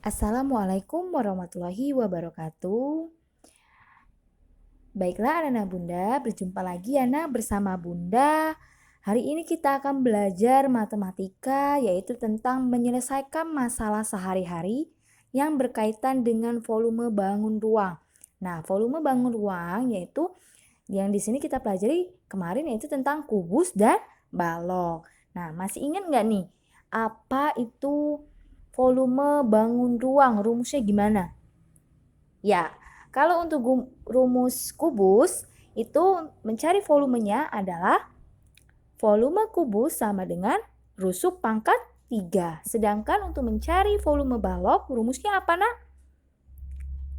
Assalamualaikum warahmatullahi wabarakatuh. Baiklah anak-anak Bunda, berjumpa lagi ya nak bersama Bunda. Hari ini kita akan belajar matematika yaitu tentang menyelesaikan masalah sehari-hari yang berkaitan dengan volume bangun ruang. Nah, volume bangun ruang yaitu yang di sini kita pelajari kemarin yaitu tentang kubus dan balok. Nah, masih ingat nggak nih apa itu volume bangun ruang? Rumusnya gimana? Ya, kalau untuk rumus kubus itu mencari volumenya adalah volume kubus sama dengan rusuk pangkat 3. Sedangkan untuk mencari volume balok rumusnya apa nak?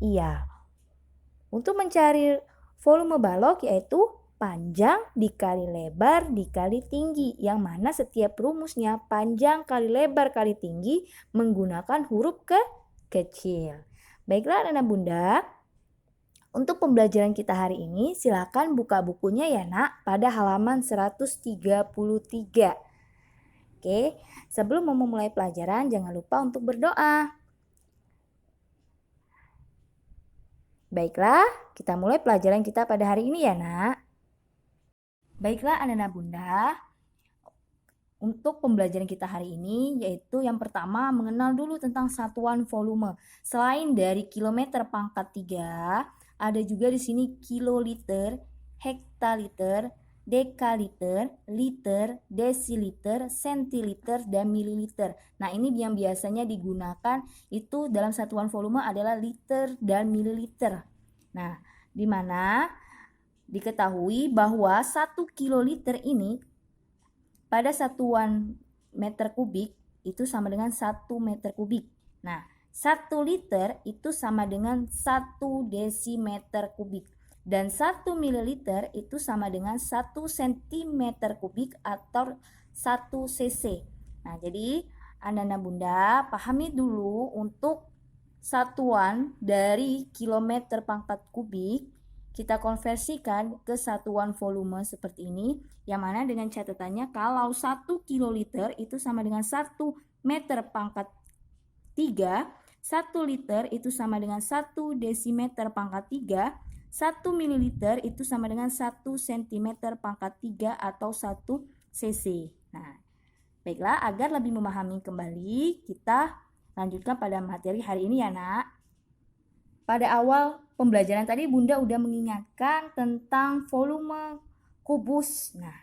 Iya, untuk mencari volume balok yaitu panjang dikali lebar dikali tinggi, yang mana setiap rumusnya panjang kali lebar kali tinggi menggunakan huruf kecil. Baiklah anak Bunda, untuk pembelajaran kita hari ini silakan buka bukunya ya nak pada halaman 133. Oke, sebelum memulai pelajaran jangan lupa untuk berdoa. Baiklah, kita mulai pelajaran kita pada hari ini ya nak. Baiklah anak-anak Bunda, untuk pembelajaran kita hari ini yaitu yang pertama mengenal dulu tentang satuan volume. Selain dari kilometer pangkat 3, ada juga di sini kiloliter, hektoliter, dekaliter, liter, desiliter, sentiliter, dan mililiter. Nah, ini yang biasanya digunakan itu dalam satuan volume adalah liter dan mililiter. Nah, di mana diketahui bahwa 1 kiloliter ini pada satuan meter kubik itu sama dengan 1 meter kubik. Nah, 1 liter itu sama dengan 1 desimeter kubik. Dan 1 mililiter itu sama dengan 1 sentimeter kubik atau 1 cc. Nah, jadi anak-anak Bunda pahami dulu untuk satuan dari kilometer pangkat kubik kita konversikan ke satuan volume seperti ini, yang mana dengan catatannya kalau 1 kiloliter itu sama dengan 1 meter pangkat 3, 1 liter itu sama dengan 1 desimeter pangkat 3, 1 mililiter itu sama dengan 1 sentimeter pangkat 3 atau 1 cc. Nah, baiklah, agar lebih memahami kembali, kita lanjutkan pada materi hari ini ya nak. Pada awal pembelajaran tadi Bunda udah mengingatkan tentang volume kubus. Nah,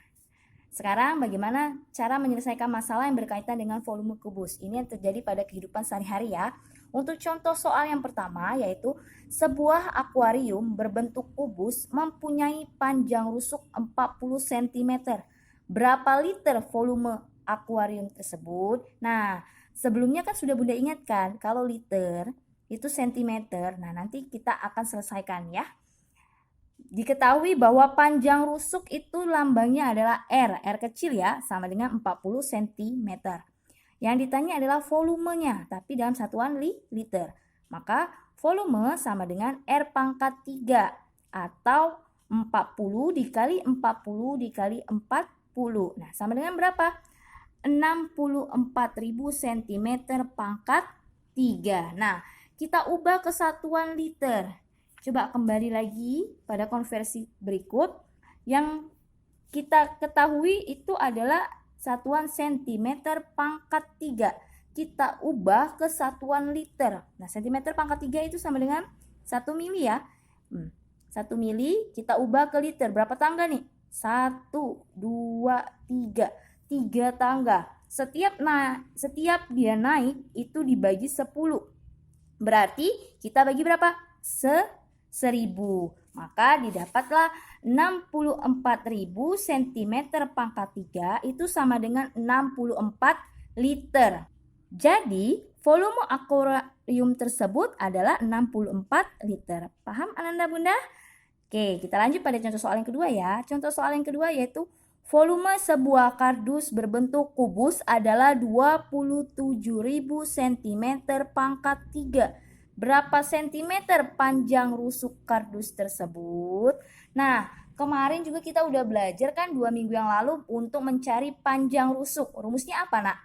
sekarang bagaimana cara menyelesaikan masalah yang berkaitan dengan volume kubus? Ini yang terjadi pada kehidupan sehari-hari ya. Untuk contoh soal yang pertama yaitu sebuah akuarium berbentuk kubus mempunyai panjang rusuk 40 cm. Berapa liter volume akuarium tersebut? Nah, sebelumnya kan sudah Bunda ingatkan kalau liter itu sentimeter. Nah, nanti kita akan selesaikan ya. Diketahui bahwa panjang rusuk itu lambangnya adalah R kecil ya, sama dengan 40 cm. Yang ditanya adalah volumenya, tapi dalam satuan liter. Maka volume sama dengan R pangkat 3 atau 40 dikali 40 dikali 40. Nah, sama dengan berapa? 64.000 cm pangkat 3. Nah, kita ubah ke satuan liter. Coba kembali lagi pada konversi berikut. Yang kita ketahui itu adalah satuan sentimeter pangkat 3. Kita ubah ke satuan liter. Nah, sentimeter pangkat 3 itu sama dengan 1 mili ya. 1 mili kita ubah ke liter. Berapa tangga nih? 1, 2, 3. 3 tangga. Setiap dia naik itu dibagi 10. Berarti kita bagi berapa? 1000. Maka didapatlah 64.000 cm pangkat 3 itu sama dengan 64 liter. Jadi volume akuarium tersebut adalah 64 liter. Paham anak-anak Bunda? Oke, kita lanjut pada contoh soal yang kedua ya. Contoh soal yang kedua yaitu volume sebuah kardus berbentuk kubus adalah 27.000 cm pangkat 3. Berapa sentimeter panjang rusuk kardus tersebut? Nah, kemarin juga kita udah belajar kan 2 minggu yang lalu untuk mencari panjang rusuk. Rumusnya apa nak?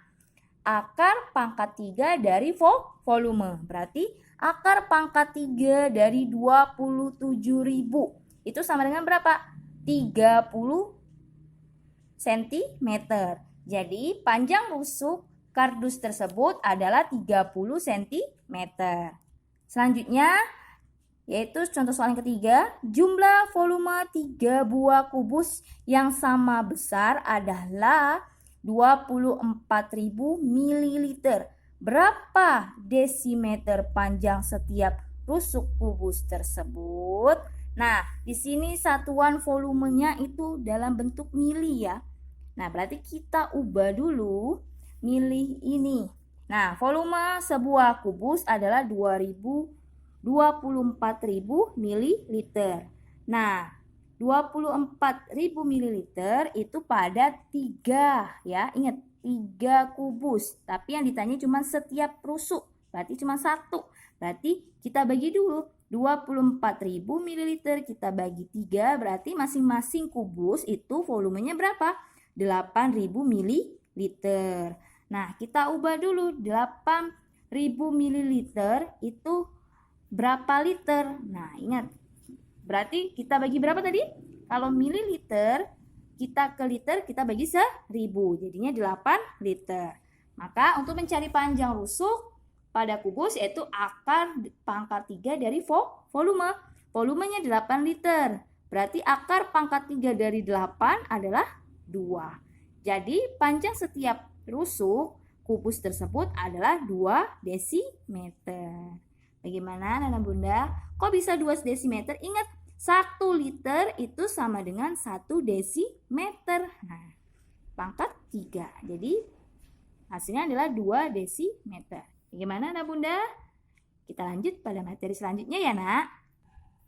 akar pangkat 3 dari volume. Berarti akar pangkat 3 dari 27.000 itu sama dengan berapa? 30 cm. Jadi panjang rusuk kardus tersebut adalah 30 cm. Selanjutnya yaitu contoh soal yang ketiga, jumlah volume 3 buah kubus yang sama besar adalah 24.000 ml. Berapa desimeter panjang setiap rusuk kubus tersebut? Nah, di sini satuan volumenya itu dalam bentuk mili ya. Nah, berarti kita ubah dulu mili ini. Nah, volume sebuah kubus adalah 24.000 ml. Nah, 24.000 ml itu pada 3 ya. Ingat, 3 kubus. Tapi yang ditanya cuma setiap rusuk. Berarti cuma 1. Berarti kita bagi dulu. 24.000 ml kita bagi 3. Berarti masing-masing kubus itu volumenya berapa? 8.000 ml. Nah, kita ubah dulu. 8.000 ml itu berapa liter? Nah, ingat. Berarti kita bagi berapa tadi? Kalau mililiter, kita ke liter kita bagi 1.000. Jadinya 8 liter. Maka untuk mencari panjang rusuk pada kubus yaitu akar pangkat 3 dari volume. Volumenya 8 liter. Berarti akar pangkat 3 dari 8 adalah 2. Jadi panjang setiap rusuk kubus tersebut adalah 2 desimeter. Bagaimana Nana Bunda? Kok bisa 2 desimeter? Ingat, 1 liter itu sama dengan 1 desimeter. Nah, pangkat 3. Jadi, hasilnya adalah 2 desimeter. Bagaimana Nana Bunda? Kita lanjut pada materi selanjutnya ya, Nak.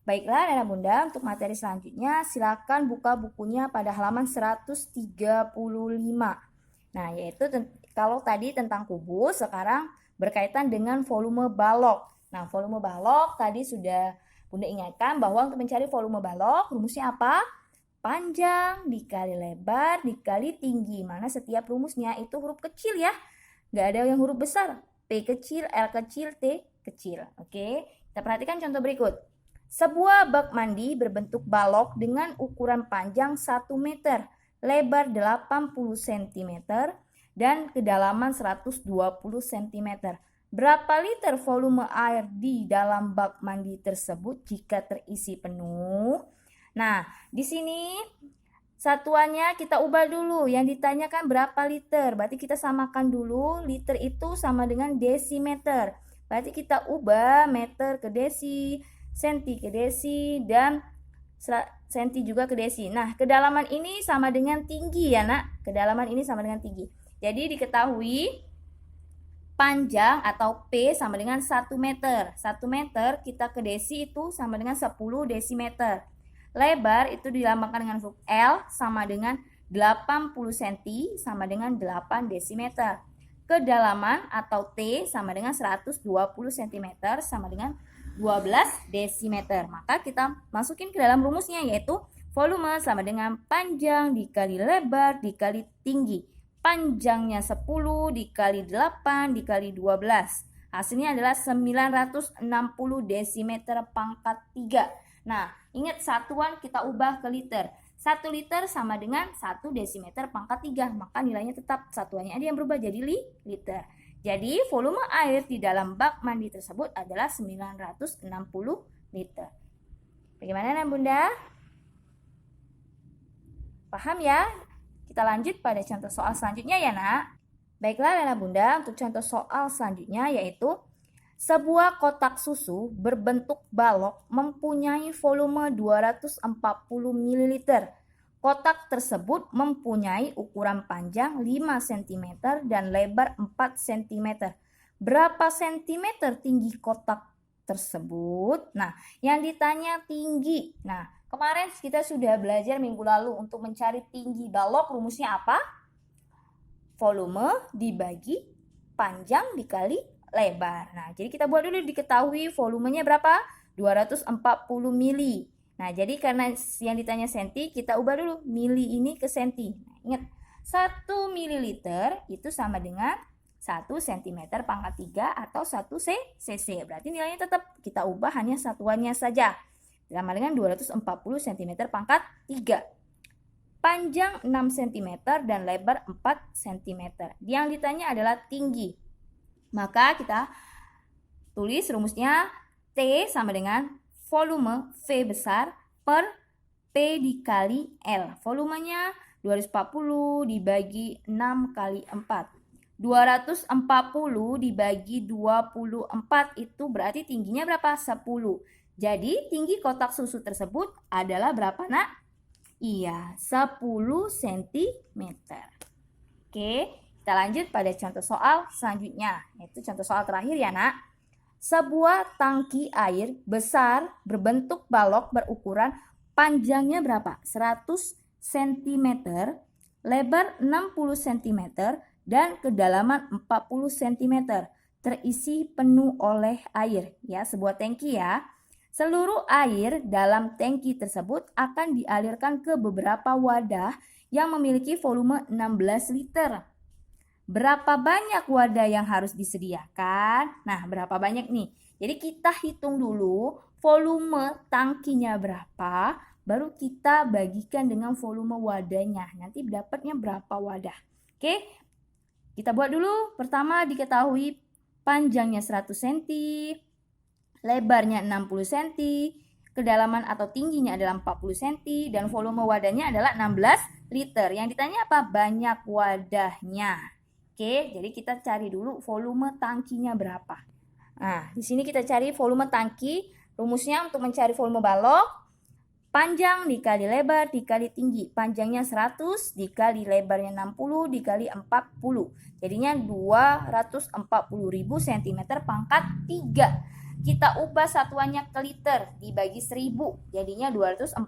Baiklah Nana Bunda, untuk materi selanjutnya silakan buka bukunya pada halaman 135. Nah, yaitu kalau tadi tentang kubus, sekarang berkaitan dengan volume balok. Nah, volume balok tadi sudah Bunda ingatkan bahwa untuk mencari volume balok rumusnya apa? Panjang dikali lebar dikali tinggi. Mana setiap rumusnya itu huruf kecil ya. Nggak ada yang huruf besar. P kecil, L kecil, T kecil. Oke, kita perhatikan contoh berikut. Sebuah bak mandi berbentuk balok dengan ukuran panjang 1 meter, lebar 80 cm, dan kedalaman 120 cm. Berapa liter volume air di dalam bak mandi tersebut jika terisi penuh? Nah, di sini satuannya kita ubah dulu. Yang ditanyakan berapa liter. Berarti kita samakan dulu. Liter itu sama dengan desimeter. Berarti kita ubah meter ke desi, senti ke desi, dan senti juga ke desi. Nah, kedalaman ini sama dengan tinggi ya, Nak. Kedalaman ini sama dengan tinggi. Jadi diketahui panjang atau P sama dengan 1 meter. 1 meter kita ke desi itu sama dengan 10 desimeter. Lebar itu dilambangkan dengan huruf L sama dengan 80 cm sama dengan 8 desimeter. Kedalaman atau T sama dengan 120 cm sama dengan 12 desimeter. Maka kita masukin ke dalam rumusnya yaitu volume sama dengan panjang dikali lebar dikali tinggi. Panjangnya 10 dikali 8 dikali 12. Hasilnya adalah 960 desimeter pangkat 3. Nah, ingat satuan kita ubah ke liter. 1 liter sama dengan 1 desimeter pangkat 3. Maka nilainya tetap satuannya ada yang berubah jadi liter. Jadi volume air di dalam bak mandi tersebut adalah 960 liter. Bagaimana Nana Bunda? Paham ya? Kita lanjut pada contoh soal selanjutnya ya, Nak. Baiklah Nana Bunda, untuk contoh soal selanjutnya yaitu sebuah kotak susu berbentuk balok mempunyai volume 240 ml. Kotak tersebut mempunyai ukuran panjang 5 cm dan lebar 4 cm. Berapa cm tinggi kotak tersebut? Nah, yang ditanya tinggi. Nah, kemarin kita sudah belajar minggu lalu untuk mencari tinggi balok rumusnya apa? Volume dibagi panjang dikali lebar. Nah, jadi kita buat dulu diketahui volumenya berapa? 240 mili. Nah, jadi karena yang ditanya senti, kita ubah dulu mili ini ke senti. Nah, ingat, 1 mililiter itu sama dengan 1 cm pangkat 3 atau 1 cc. Berarti nilainya tetap kita ubah hanya satuannya saja. Sama dengan 240 cm pangkat 3. Panjang 6 cm dan lebar 4 cm. Yang ditanya adalah tinggi. Maka kita tulis rumusnya T sama dengan volume V besar per P dikali L. Volumenya 240 dibagi 6 kali 4. 240 dibagi 24 itu berarti tingginya berapa? 10. Jadi tinggi kotak susu tersebut adalah berapa, Nak? Iya, 10 cm. Oke, kita lanjut pada contoh soal selanjutnya. Yaitu contoh soal terakhir ya, Nak. Sebuah tangki air besar berbentuk balok berukuran panjangnya berapa? 100 cm, lebar 60 cm, dan kedalaman 40 cm. Terisi penuh oleh air. Ya, sebuah tangki ya. Seluruh air dalam tangki tersebut akan dialirkan ke beberapa wadah yang memiliki volume 16 liter. Berapa banyak wadah yang harus disediakan? Nah, berapa banyak nih? Jadi kita hitung dulu volume tangkinya berapa, baru kita bagikan dengan volume wadahnya. Nanti dapatnya berapa wadah. Oke, kita buat dulu. Pertama diketahui panjangnya 100 cm, lebarnya 60 cm, kedalaman atau tingginya adalah 40 cm, dan volume wadahnya adalah 16 liter. Yang ditanya apa? Banyak wadahnya. Oke, jadi kita cari dulu volume tangkinya berapa. Nah, di sini kita cari volume tangki. Rumusnya untuk mencari volume balok, panjang dikali lebar dikali tinggi. Panjangnya 100 dikali lebarnya 60 dikali 40. Jadinya 240.000 cm pangkat 3. Kita ubah satuannya ke liter dibagi 1000. Jadinya 240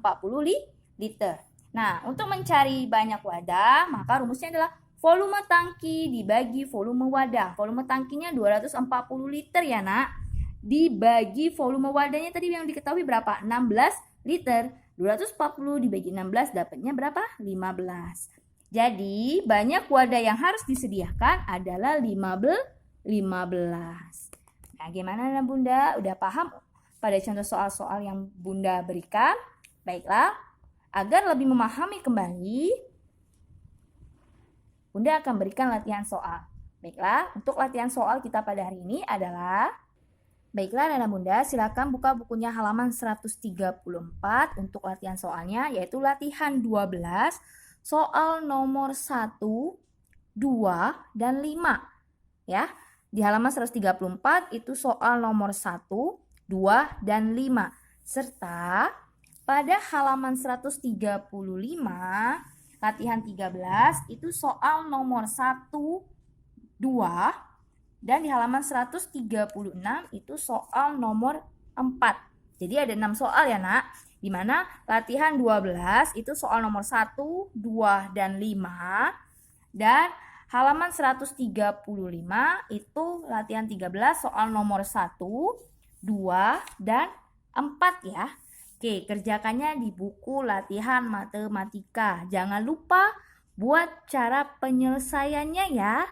liter. Nah, untuk mencari banyak wadah, maka rumusnya adalah volume tangki dibagi volume wadah. Volume tangkinya 240 liter ya, Nak. Dibagi volume wadahnya tadi yang diketahui berapa? 16 liter. 240 dibagi 16 dapatnya berapa? 15. Jadi banyak wadah yang harus disediakan adalah 15. Nah, gimana Bunda? Udah paham pada contoh soal-soal yang Bunda berikan? Baiklah, agar lebih memahami kembali, Bunda akan berikan latihan soal. Baiklah, untuk latihan soal kita pada hari ini adalah, baiklah anak Bunda, silakan buka bukunya halaman 134 untuk latihan soalnya, yaitu latihan 12, soal nomor 1, 2, dan 5. Ya, di halaman 134 itu soal nomor 1, 2, dan 5. Serta pada halaman 135, latihan 13 itu soal nomor 1, 2, dan di halaman 136 itu soal nomor 4. Jadi ada 6 soal ya, Nak. Di mana latihan 12 itu soal nomor 1, 2, dan 5. Dan halaman 135 itu latihan 13 soal nomor 1, 2, dan 4 ya. Oke, kerjakannya di buku latihan matematika. Jangan lupa buat cara penyelesaiannya ya.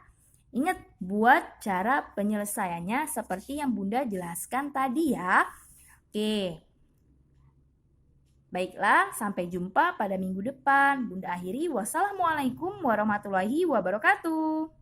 Ingat, buat cara penyelesaiannya seperti yang Bunda jelaskan tadi ya. Oke. Baiklah, sampai jumpa pada minggu depan. Bunda akhiri, wassalamualaikum warahmatullahi wabarakatuh.